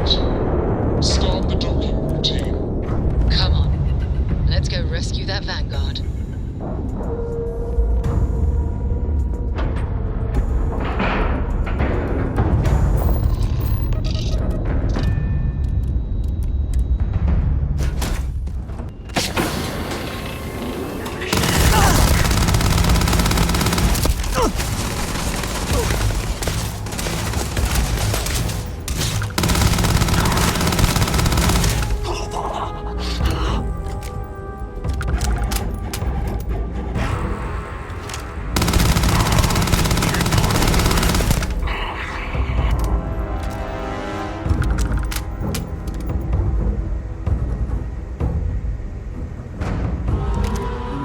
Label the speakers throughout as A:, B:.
A: Target. Start the docking routine.
B: Come on. Let's go rescue that Vanguard.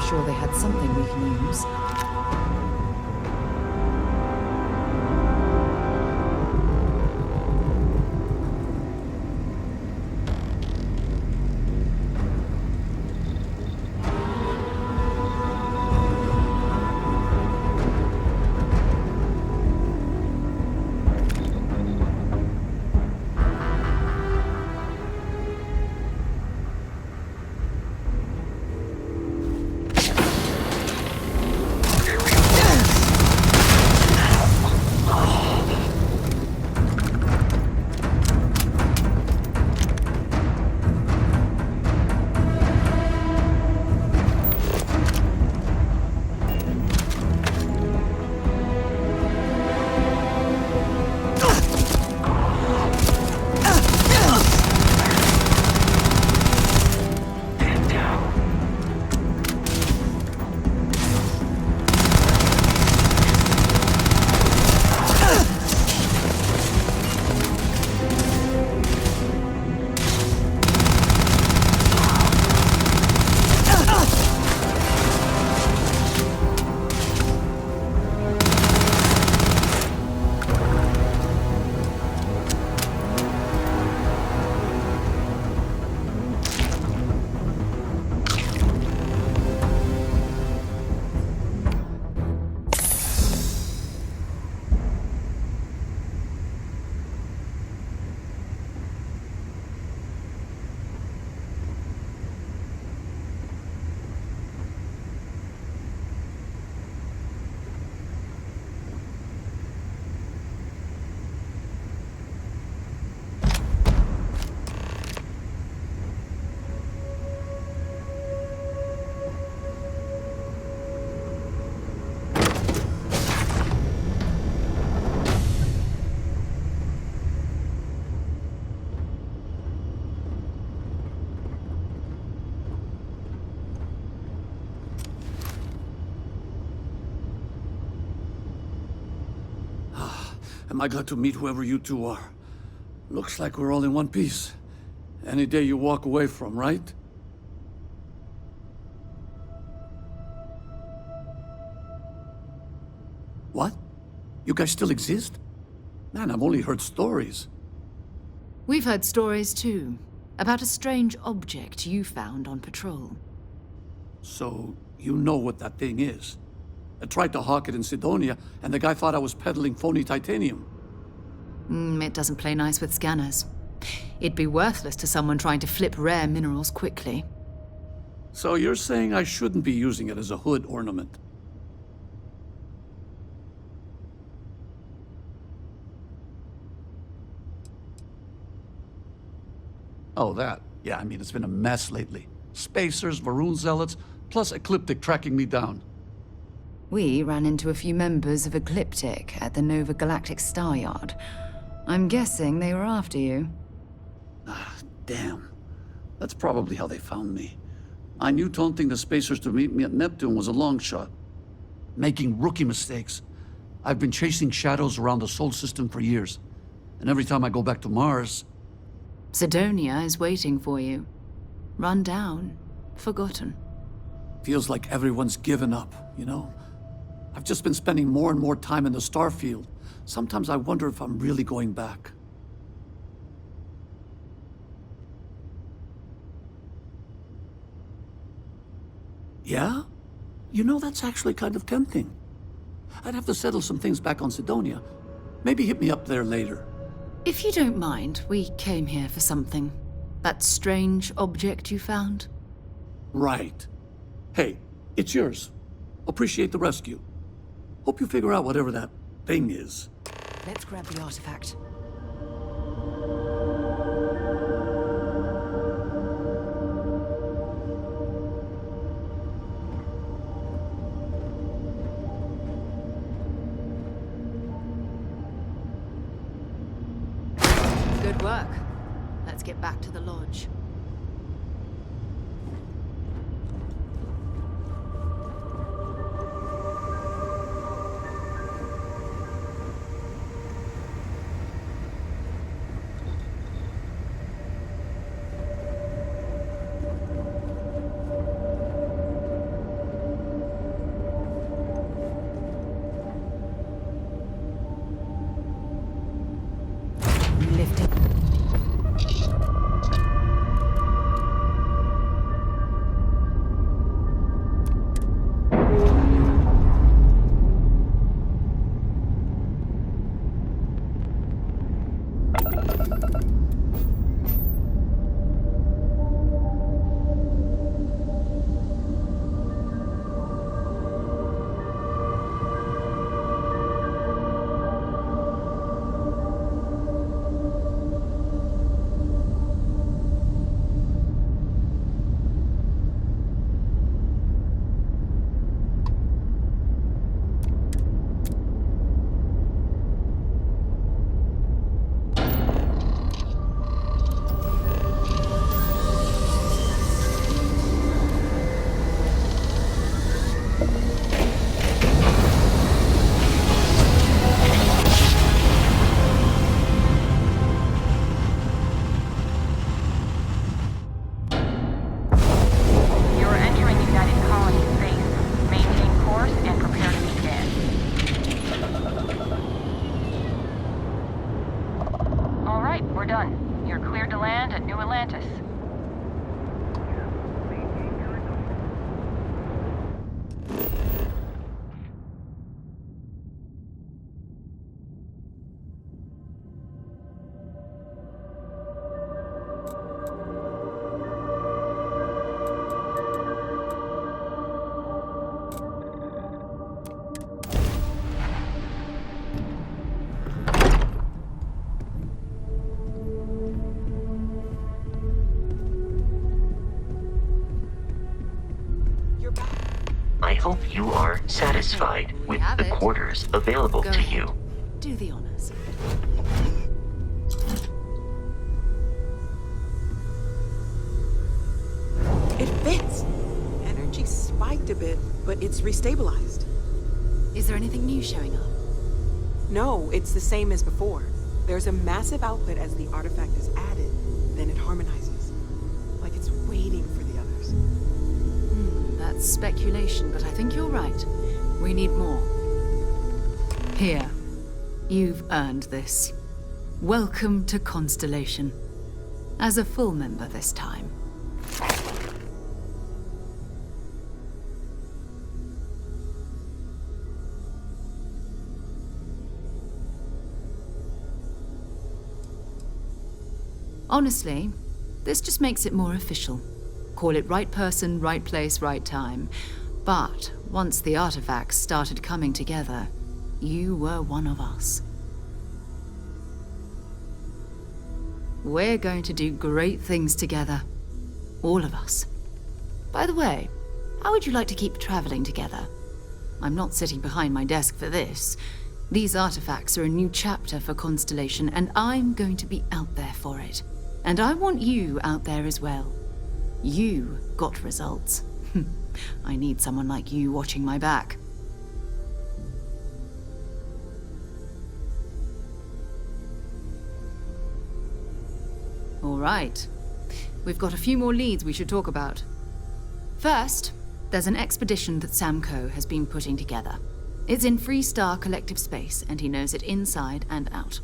C: Sure they had something we can use.
D: Am I glad to meet whoever you two are. Looks like we're all in one piece. Any day you walk away from, right? What? You guys still exist? Man, I've only heard stories.
C: We've heard stories too, about a strange object you found on patrol.
D: So, you know what that thing is? I tried to hawk it in Sidonia, and the guy thought I was peddling phony titanium.
C: It doesn't play nice with scanners. It'd be worthless to someone trying to flip rare minerals quickly.
D: So you're saying I shouldn't be using it as a hood ornament? Oh, that. Yeah, I mean, it's been a mess lately. Spacers, Varun Zealots, plus Ecliptic tracking me down.
C: We ran into a few members of Ecliptic at the Nova Galactic Star Yard. I'm guessing they were after you.
D: Ah, damn. That's probably how they found me. I knew taunting the Spacers to meet me at Neptune was a long shot. Making rookie mistakes. I've been chasing shadows around the Sol system for years. And every time I go back to Mars...
C: Sidonia is waiting for you. Run down. Forgotten.
D: Feels like everyone's given up, you know? I've just been spending more and more time in the Starfield. Sometimes I wonder if I'm really going back. Yeah? You know, that's actually kind of tempting. I'd have to settle some things back on Sidonia. Maybe hit me up there later.
C: If you don't mind, we came here for something. That strange object you found?
D: Right. Hey, it's yours. Appreciate the rescue. Hope you figure out whatever that thing is.
C: Let's grab the artifact. Good work. Let's get back to the lodge. Lifting.
E: You're entering United Colony space. Maintain course and prepare to be scanned. All right, we're done. You're cleared to land at New Atlantis.
F: I hope you are satisfied with
C: have
F: the
C: it.
F: quarters available
C: Go
F: to
C: ahead.
F: you.
C: Do the honors.
G: It fits. Energy spiked a bit, but it's restabilized.
C: Is there anything new showing up?
G: No, it's the same as before. There's a massive output as the artifact is added, then it harmonizes. Like it's waiting for the others.
C: That's speculation, but I think you're right. We need more. Here. You've earned this. Welcome to Constellation. As a full member this time. Honestly, this just makes it more official. Call it right person, right place, right time. But once the artifacts started coming together, you were one of us. We're going to do great things together. All of us. By the way, how would you like to keep traveling together? I'm not sitting behind my desk for this. These artifacts are a new chapter for Constellation, and I'm going to be out there for it. And I want you out there as well. You got results. I need someone like you watching my back. All right. We've got a few more leads we should talk about. First, there's an expedition that Samco has been putting together. It's in Freestar Collective Space, and he knows it inside and out.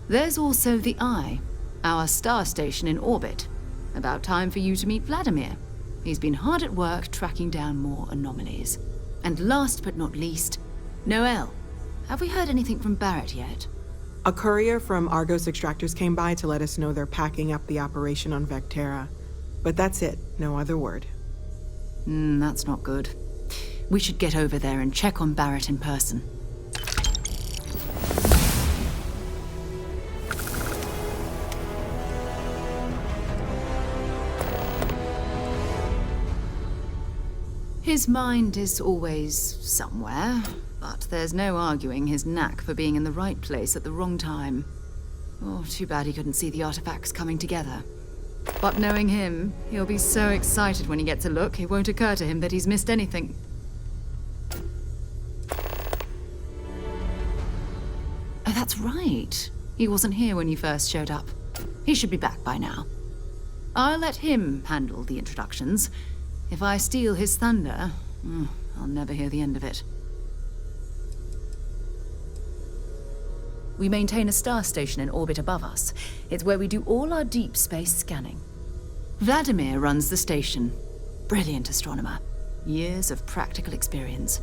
C: There's also the Eye, our star station in orbit. About time for you to meet Vladimir. He's been hard at work tracking down more anomalies. And last but not least, Noel. Have we heard anything from Barrett yet?
G: A courier from Argos Extractors came by to let us know they're packing up the operation on Vectera. But that's it, no other word.
C: That's not good. We should get over there and check on Barrett in person. His mind is always somewhere, but there's no arguing his knack for being in the right place at the wrong time. Oh, too bad he couldn't see the artifacts coming together. But knowing him, he'll be so excited when he gets a look, it won't occur to him that he's missed anything. Oh, that's right. He wasn't here when you first showed up. He should be back by now. I'll let him handle the introductions. If I steal his thunder, I'll never hear the end of it. We maintain a star station in orbit above us. It's where we do all our deep space scanning. Vladimir runs the station. Brilliant astronomer. Years of practical experience.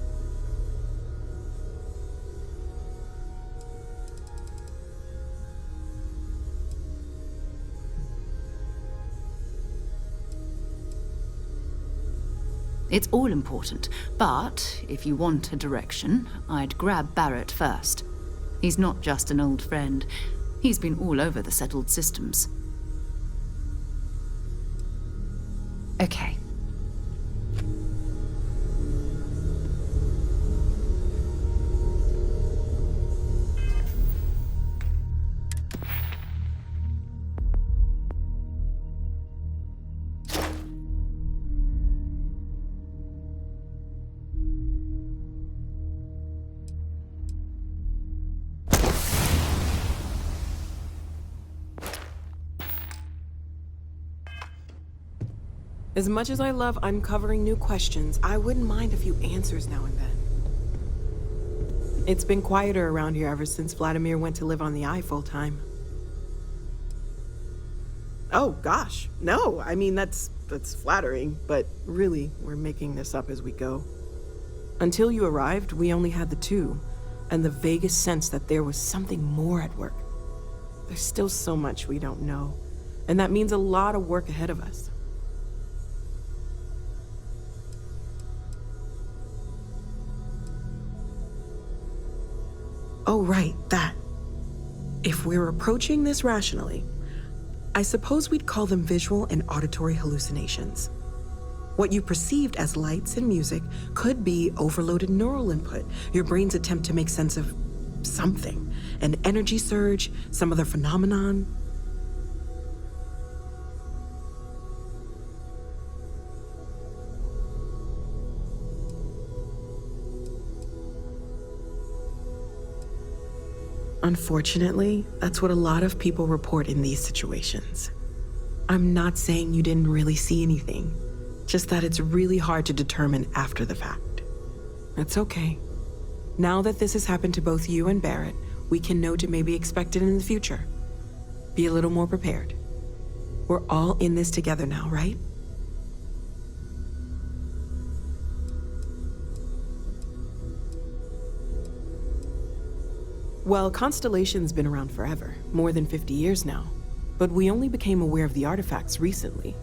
C: It's all important, but if you want a direction, I'd grab Barrett first. He's not just an old friend. He's been all over the settled systems. Okay.
G: As much as I love uncovering new questions, I wouldn't mind a few answers now and then. It's been quieter around here ever since Vladimir went to live on the Eye full time. Oh, gosh. No, I mean, that's flattering, but really, we're making this up as we go. Until you arrived, we only had the two, and the vaguest sense that there was something more at work. There's still so much we don't know, and that means a lot of work ahead of us. Oh, right, that. If we're approaching this rationally, I suppose we'd call them visual and auditory hallucinations. What you perceived as lights and music could be overloaded neural input, your brain's attempt to make sense of something, an energy surge, some other phenomenon. Unfortunately, that's what a lot of people report in these situations. I'm not saying you didn't really see anything, just that it's really hard to determine after the fact. It's okay. Now that this has happened to both you and Barrett, we can know to maybe expect it in the future. Be a little more prepared. We're all in this together now, right? Well, Constellation's been around forever, more than 50 years now. But we only became aware of the artifacts recently.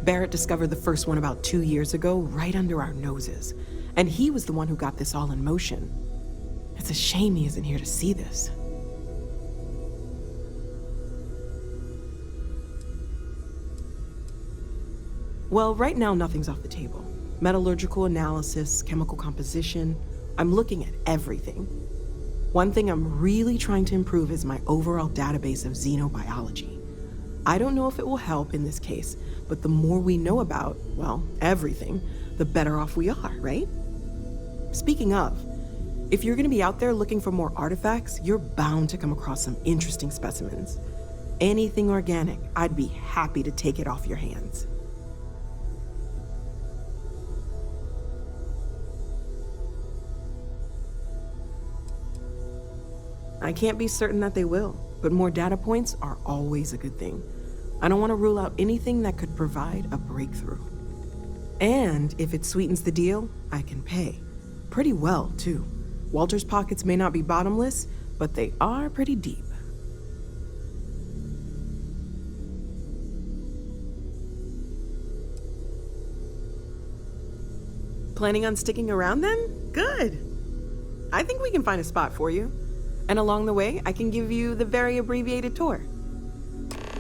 G: Barrett discovered the first one about 2 years ago, right under our noses. And he was the one who got this all in motion. It's a shame he isn't here to see this. Well, right now nothing's off the table. Metallurgical analysis, chemical composition. I'm looking at everything. One thing I'm really trying to improve is my overall database of xenobiology. I don't know if it will help in this case, but the more we know about, well, everything, the better off we are, right? Speaking of, if you're gonna be out there looking for more artifacts, you're bound to come across some interesting specimens. Anything organic, I'd be happy to take it off your hands. I can't be certain that they will, but more data points are always a good thing. I don't want to rule out anything that could provide a breakthrough. And if it sweetens the deal, I can pay. Pretty well, too. Walter's pockets may not be bottomless, but they are pretty deep. Planning on sticking around then? Good. I think we can find a spot for you. And along the way, I can give you the very abbreviated tour.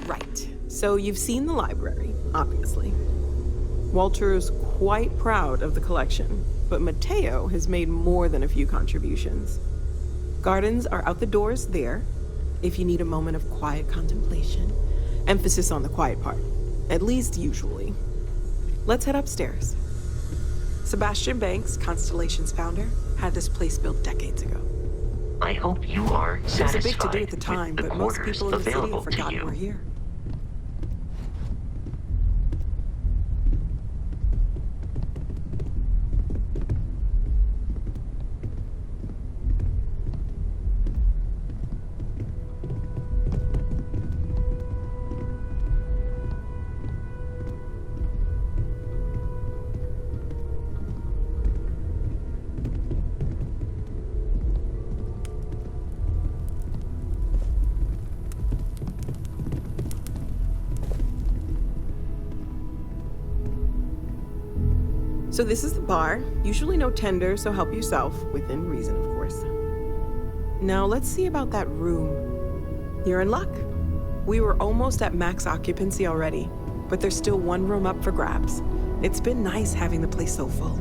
G: Right. So you've seen the library, obviously. Walter's quite proud of the collection, but Mateo has made more than a few contributions. Gardens are out the doors there, if you need a moment of quiet contemplation. Emphasis on the quiet part, at least usually. Let's head upstairs. Sebastian Banks, Constellation's founder, had this place built decades ago.
F: I hope you are
G: It was a
F: satisfied
G: big to do at the time,
F: with the
G: but most
F: quarters
G: people in the city
F: available
G: have
F: to
G: forgotten
F: you.
G: we're here. So this is the bar. Usually no tender, so help yourself, within reason, of course. Now let's see about that room. You're in luck. We were almost at max occupancy already, but there's still one room up for grabs. It's been nice having the place so full.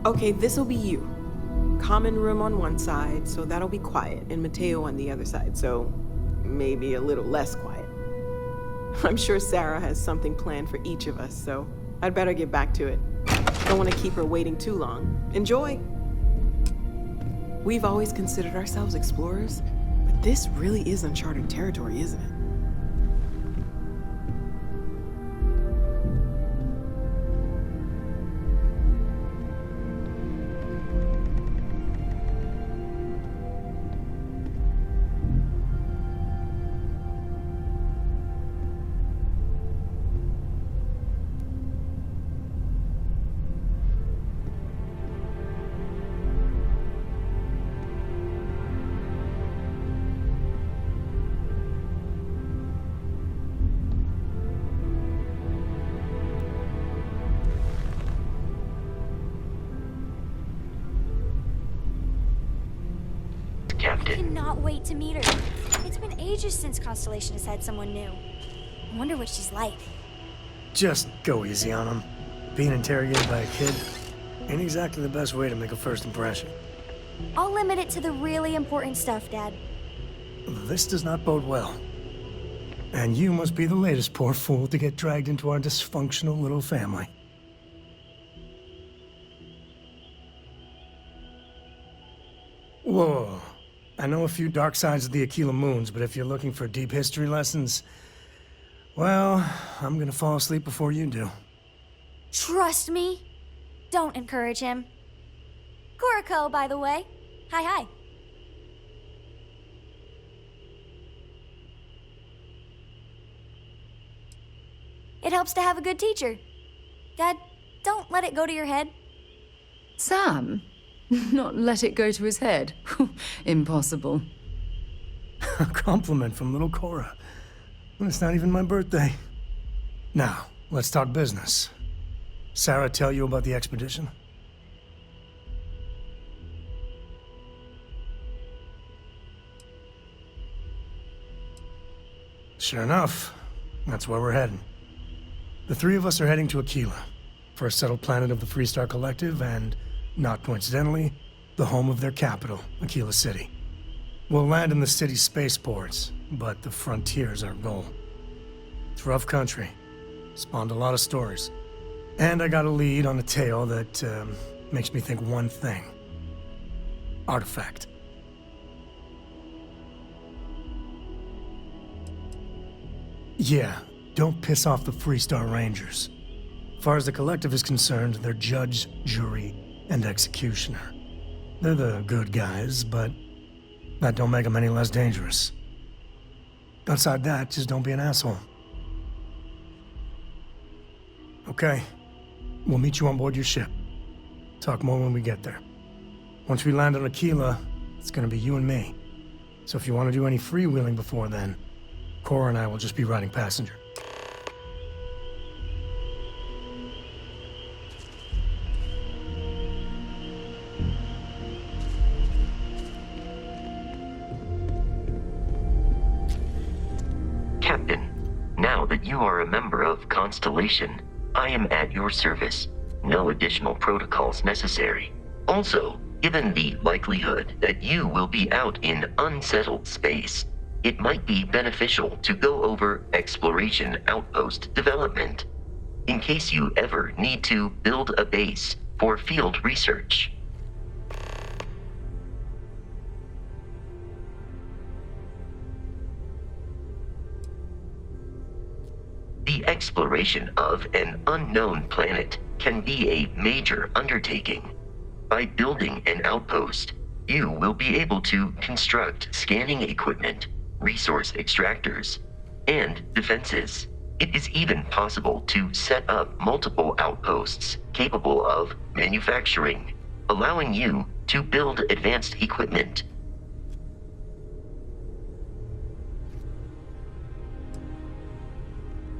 G: Okay, this'll be you. Common room on one side, so that'll be quiet, and Mateo on the other side, so maybe a little less quiet. I'm sure Sarah has something planned for each of us, so I'd better get back to it. Don't want to keep her waiting too long. Enjoy! We've always considered ourselves explorers, but this really is uncharted territory, isn't it?
F: Captain.
H: Cannot wait to meet her. It's been ages since Constellation has had someone new. I wonder what she's like.
I: Just go easy on him. Being interrogated by a kid ain't exactly the best way to make a first impression.
H: I'll limit it to the really important stuff, Dad.
I: This does not bode well. And you must be the latest poor fool to get dragged into our dysfunctional little family. Whoa. I know a few dark sides of the Aquila Moons, but if you're looking for deep history lessons, well, I'm gonna fall asleep before you do.
H: Trust me. Don't encourage him. Kuriko, by the way. Hi. It helps to have a good teacher. Dad, don't let it go to your head.
C: Sam? Not let it go to his head? Impossible.
I: A compliment from little Cora. It's not even my birthday. Now, let's talk business. Sarah tell you about the expedition? Sure enough, that's where we're heading. The three of us are heading to Aquila, first settled planet of the Freestar Collective, and, not coincidentally, the home of their capital, Aquila City. We'll land in the city's spaceports, but the frontier's our goal. It's rough country. Spawned a lot of stories. And I got a lead on a tale that makes me think one thing. Artifact. Yeah, don't piss off the Freestar Rangers. far as the Collective is concerned, they're judge, jury, and executioner. They're the good guys, but that don't make them any less dangerous. Outside that, just don't be an asshole. Okay. We'll meet you on board your ship. Talk more when we get there. Once we land on Aquila, it's gonna be you and me. So if you want to do any freewheeling before then, Cora and I will just be riding passenger.
F: Captain, now that you are a member of Constellation, I am at your service. No additional protocols necessary. Also, given the likelihood that you will be out in unsettled space, it might be beneficial to go over exploration outpost development, in case you ever need to build a base for field research. The exploration of an unknown planet can be a major undertaking. By building an outpost, you will be able to construct scanning equipment, resource extractors, and defenses. It is even possible to set up multiple outposts capable of manufacturing, allowing you to build advanced equipment.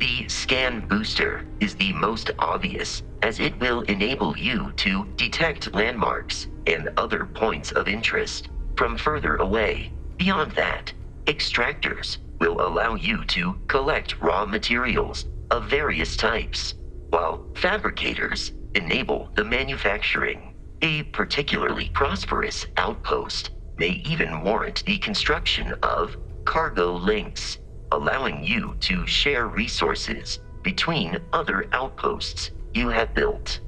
F: The scan booster is the most obvious, as it will enable you to detect landmarks and other points of interest from further away. Beyond that, extractors will allow you to collect raw materials of various types, while fabricators enable the manufacturing. A particularly prosperous outpost may even warrant the construction of cargo links, allowing you to share resources between other outposts you have built.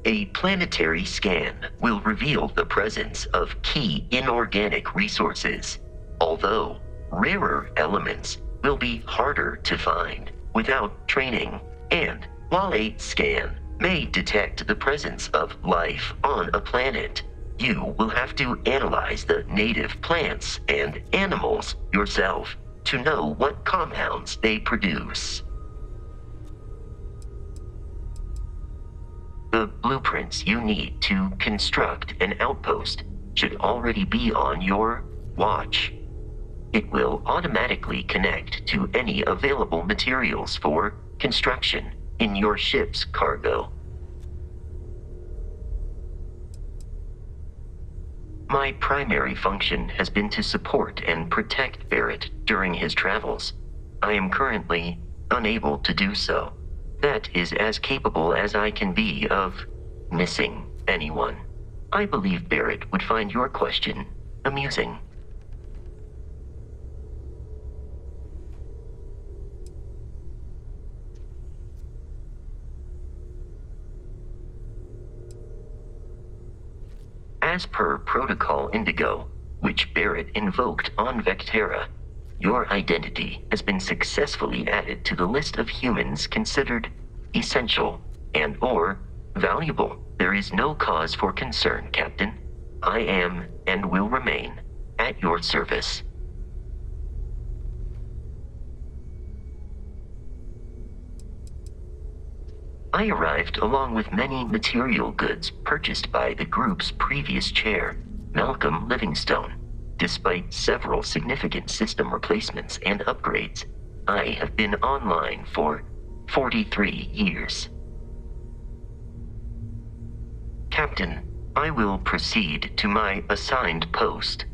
F: A planetary scan will reveal the presence of key inorganic resources, although rarer elements will be harder to find without training. And while a scan may detect the presence of life on a planet, you will have to analyze the native plants and animals yourself to know what compounds they produce. The blueprints you need to construct an outpost should already be on your watch. It will automatically connect to any available materials for construction in your ship's cargo. My primary function has been to support and protect Barrett during his travels. I am currently unable to do so. That is as capable as I can be of missing anyone. I believe Barrett would find your question amusing. As per Protocol Indigo, which Barrett invoked on Vectera, your identity has been successfully added to the list of humans considered essential and/or valuable. There is no cause for concern, Captain. I am and will remain at your service. I arrived along with many material goods purchased by the group's previous chair, Malcolm Livingstone. Despite several significant system replacements and upgrades, I have been online for 43 years. Captain, I will proceed to my assigned post.